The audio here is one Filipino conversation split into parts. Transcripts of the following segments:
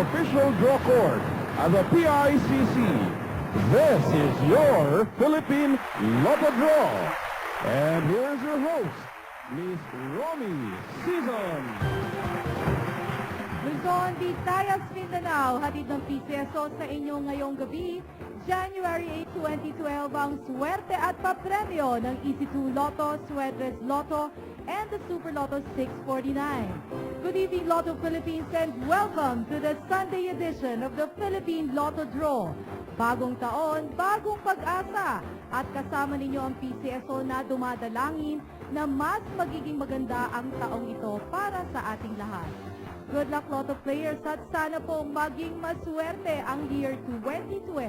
official draw court of the PICC. This is your Philippine Lotto Draw. And here's your host, Miss Romy Season. Luzon, Visayas, Mindanao, hatid ng PCSO sa inyo ngayong gabi, January 8, 2012, ang swerte at papremyo ng Easy 2 Lotto, Suedres Lotto, and the Super Lotto 649. Good evening, Lotto Philippines, and welcome to the Sunday edition of the Philippine Lotto Draw. Bagong taon, bagong pag-asa, at kasama ninyo ang PCSO na dumadalangin na mas magiging maganda ang taong ito para sa ating lahat. Good luck, Lotto players, at sana po maging maswerte ang year 2012.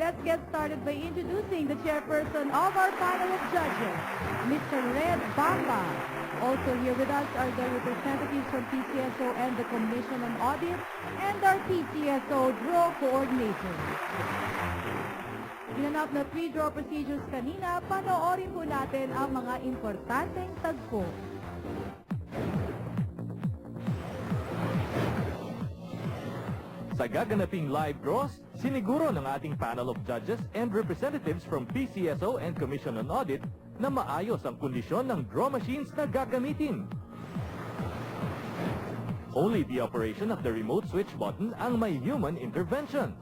Let's get started by introducing the chairperson of our panel of judges, Mr. Red Bamba. Also here with us are the representatives from PCSO and the Commission on Audit, and our PCSO draw coordinator. Ginanap na 3 draw procedures kanina, panoorin po natin ang mga importanteng tagpo. Sa gaganaping live draws, siniguro ng ating panel of judges and representatives from PCSO and Commission on Audit na maayos ang kondisyon ng draw machines na gagamitin. Only the operation of the remote switch button ang may human intervention.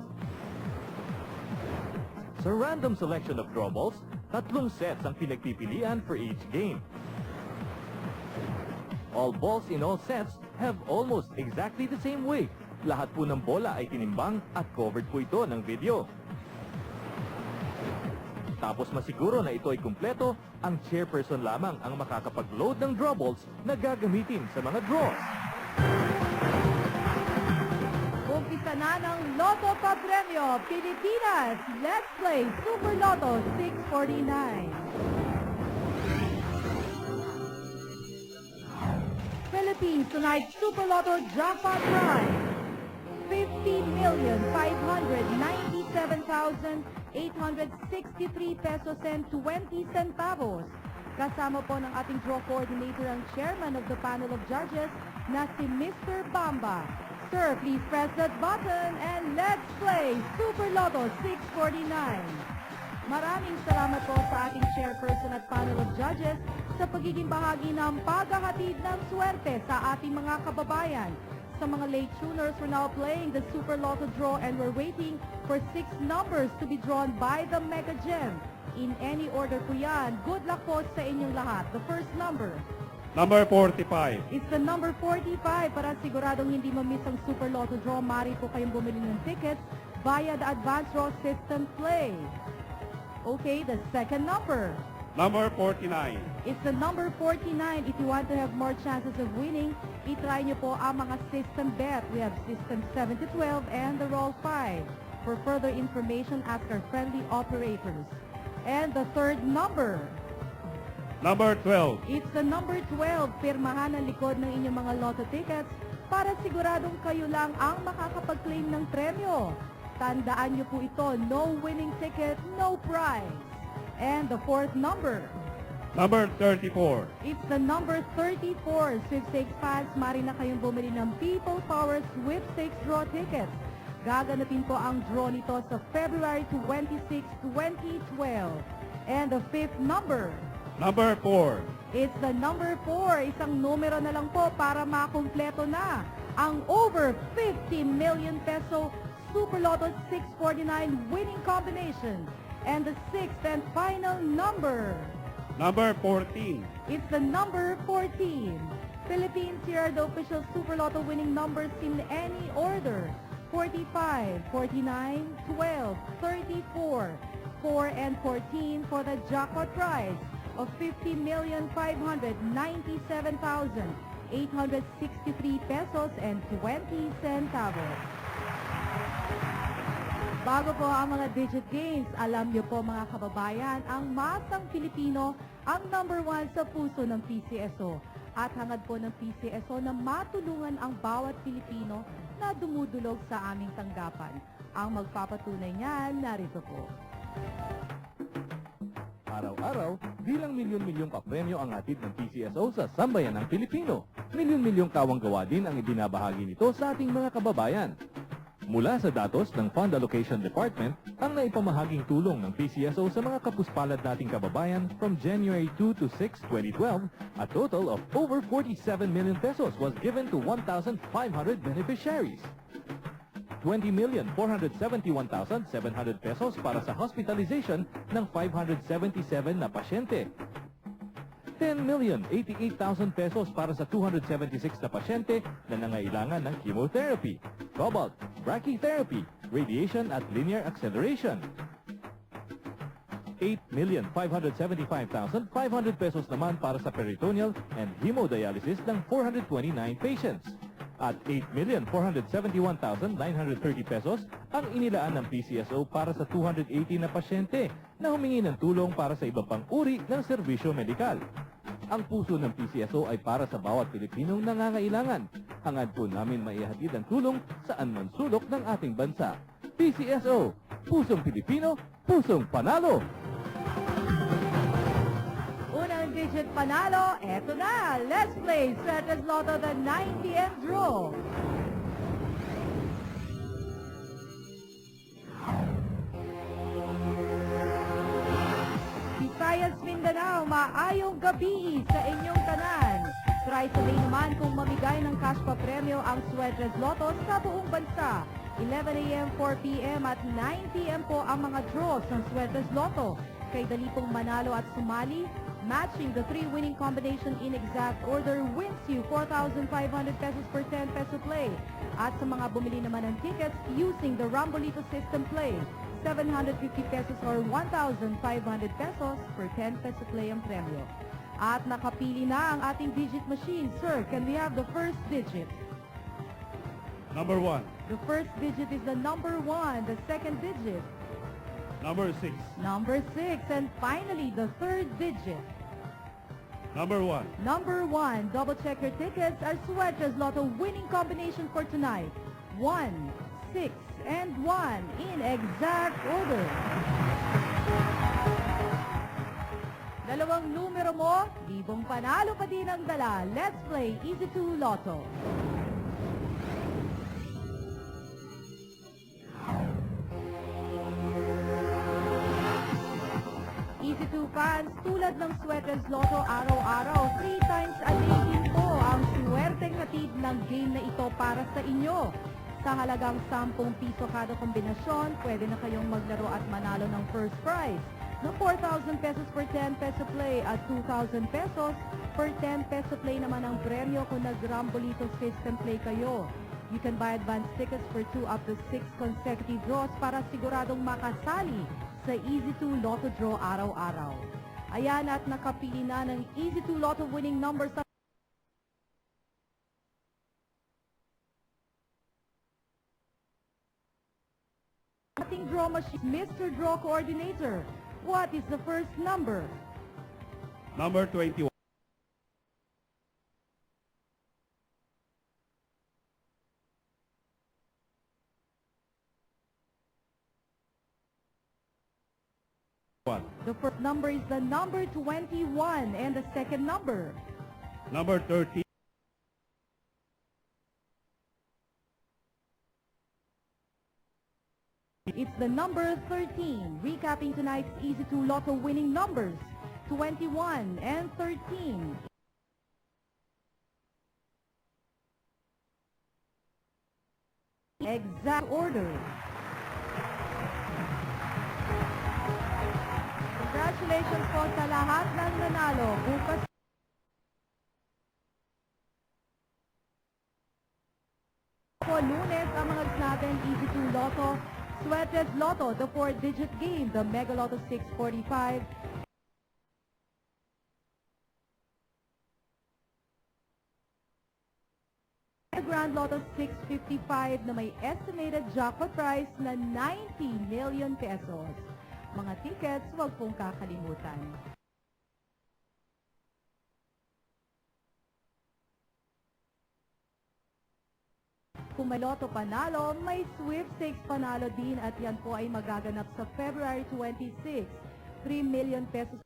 Sa random selection of draw balls, 3 sets ang pinagpipilian for each game. All balls in all sets have almost exactly the same weight. Lahat po ng bola ay tinimbang at covered po ito ng video. Tapos masiguro na ito ay kumpleto, ang chairperson lamang ang makakapag-load ng draw balls na gagamitin sa mga draws. Umpisa na ng Lotto Papremyo, Pilipinas! Let's play Super Lotto 649. Philippines tonight Super Lotto Jackpot Prize. 15,597,863 pesos and 20 centavos. Kasama po ng ating draw coordinator ang chairman of the panel of judges na si Mr. Bamba. Sir, please press that button and let's play Super Lotto 649. Maraming salamat po sa ating chairperson at panel of judges sa pagiging bahagi ng paghahatid ng swerte sa ating mga kababayan. Sa mga late tuners, we're now playing the Super Lotto draw and we're waiting for 6 numbers to be drawn by the Mega Gem. In any order po yan. Good luck po sa inyong lahat. The first number. Number 45. It's the number 45 para siguradong hindi ma-miss ang Super Lotto draw. Mari po kayong bumili ng tickets via the Advanced Draw System Play. Okay, the second number. Number 49. It's the number 49. If you want to have more chances of winning, itry nyo po ang mga system bet. We have system 7 to 12 and the roll 5. For further information, ask our friendly operators. And the third number. Number 12. It's the number 12. Pirmahan ang likod ng inyong mga lotto tickets para siguradong kayo lang ang makakapag-claim ng premyo. Tandaan nyo po ito, no winning ticket, no prize. And the fourth number. Number 34. It's the number 34. Sweepstakes fans, mari na kayong bumili ng People Power Sweepstakes Draw tickets. Gaganapin po ang draw nito sa February 26, 2012. And the fifth number. Number 4. It's the number 4. Isang numero na lang po para makumpleto na ang over 50 million peso Super Lotto 649 winning combination. And the sixth and final number. Number 14. It's the number 14. Philippines, here are the official Super Lotto winning numbers in any order. 45, 49, 12, 34, 4 and 14 for the jackpot prize of 50,597,863 pesos and 20 centavos. Bago po ang mga digit games, alam niyo po mga kababayan, ang masang Pilipino ang number 1 sa puso ng PCSO. At hangad po ng PCSO na matulungan ang bawat Pilipino na dumudulog sa aming tanggapan. Ang magpapatunay niyan, narito po. Araw-araw, bilang milyon-milyong kapremyo ang hatid ng PCSO sa sambayan ng Pilipino. Milyon-milyong kawang-gawa din ang ibinabahagi nito sa ating mga kababayan. Mula sa datos ng Fund Allocation Department, ang naipamahaging tulong ng PCSO sa mga kapuspalad nating kababayan from January 2 to 6, 2012, a total of over 47 million pesos was given to 1,500 beneficiaries. 20,471,700 pesos para sa hospitalization ng 577 na pasyente. 10,088,000 pesos para sa 276 na pasyente na nangailangan ng chemotherapy, cobalt, brachytherapy, radiation at linear acceleration. 8,575,500 pesos naman para sa peritoneal and hemodialysis ng 429 patients. At 8,471,930 pesos ang inilaan ng PCSO para sa 280 na pasyente na humingi ng tulong para sa iba pang uri ng serbisyo medikal. Ang puso ng PCSO ay para sa bawat Pilipinong nangangailangan. Hangad po namin maihatid ang tulong saan man sulok ng ating bansa. PCSO, Pusong Pilipino, Pusong Panalo! Unang digit panalo, eto na. Let's play Suertes Lotto, the 90th draw. Visayas, Mindanao, maayong gabi sa inyong tanan. Try today naman kung mamigay ng cash pa premyo ang Suertes Lotto sa buong bansa. 11 a.m., 4 p.m. at 9 p.m. po ang mga draws ng Suertes Lotto. Kay dali pong manalo at sumali, matching the 3 winning combination in exact order wins you 4,500 pesos per 10 peso play. At sa mga bumili naman ng tickets using the Rambolito system play, 750 pesos or 1,500 pesos per 10 peso play ang premyo. At nakapili na ang ating digit machine. Sir, can we have the first digit? Number 1. The first digit is the number 1. The second digit, Number 6. number 6. And finally, the third digit. Number 1. Number 1, double check your tickets. Our Suertes Lotto winning combination for tonight. 1, 6, and 1 in exact order. Dalawang numero mo, libong panalo pa din ang dala. Let's play Easy 2 Lotto. Easy 2 fans, tulad ng Suertes Lotto araw-araw, 3 times a day din po ang swerteng hatid ng game na ito para sa inyo. Sa halagang 10 piso kada kombinasyon, pwede na kayong maglaro at manalo ng first prize ng 4,000 pesos per 10 peso play at 2,000 pesos per 10 peso play naman ang premyo kung nag-Rambolito system play kayo. You can buy advance tickets for 2 up to 6 consecutive draws para siguradong makasali sa Easy 2 Lotto Draw araw-araw. Ayan, at nakapili na ng Easy 2 Lotto winning numbers sa ating draw machine. Mr. Draw Coordinator, what is the first number? Number 21. The first number is the number 21 and the second number. Number 30. It's the number 13. Recapping tonight's Easy 2 Lotto winning numbers, 21 and 13. Exact order. Congratulations po sa lahat ng nanalo. Bukas po Lunes ang mga natin Easy 2 Lotto. Suertes Lotto, the 4-digit game, the Mega Lotto 645. The Grand Lotto 655 na may estimated jackpot price na 90 million pesos. Mga tickets, huwag pong kakalimutan. Kung may Lotto panalo, may sweepstakes panalo din at yan po ay magaganap sa February 26. 3 million pesos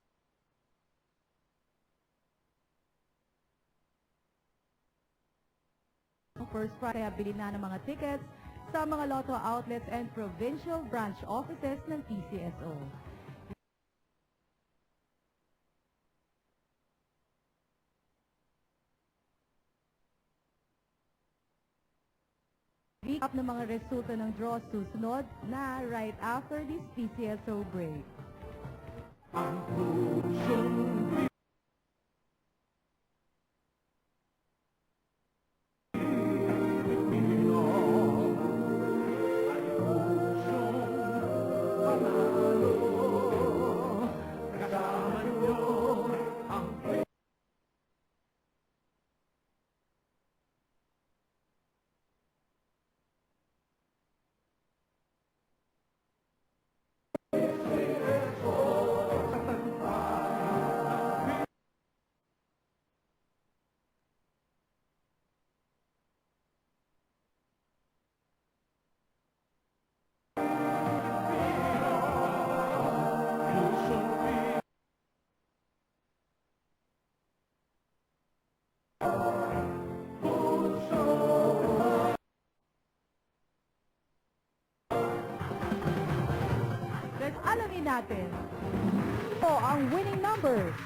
first prize. Kaya bili na ng mga tickets sa mga Lotto outlets and provincial branch offices ng PCSO. Recap ng mga resulta ng draw susunod na right after this PCSO break. Let's alamin natin. Ito ang winning numbers.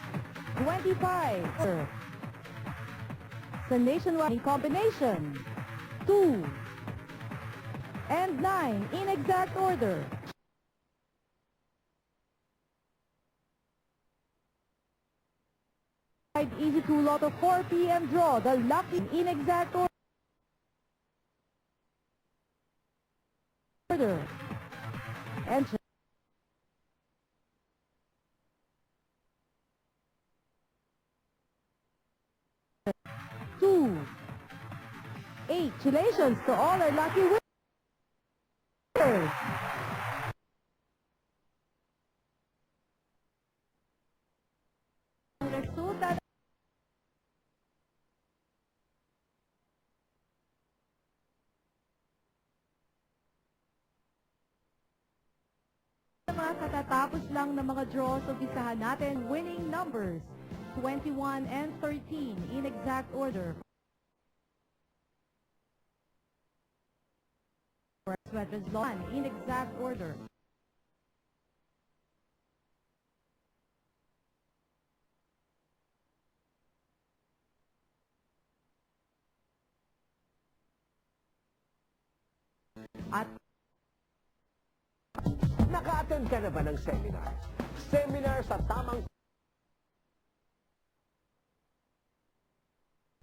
25. Sa nationwide combination. 2 and 9 in exact order. Easy to Lotto 4 p.m. draw. The lucky in exact order. And 2, 8. Congratulations to all our lucky winners. Ang resulta mga katatapos lang ng mga draws, umpisahan natin winning numbers 21 and 13 in exact order. Sweaters Lawn in exact order. At Naka-attend ka na ba ng seminar? Seminar sa tamang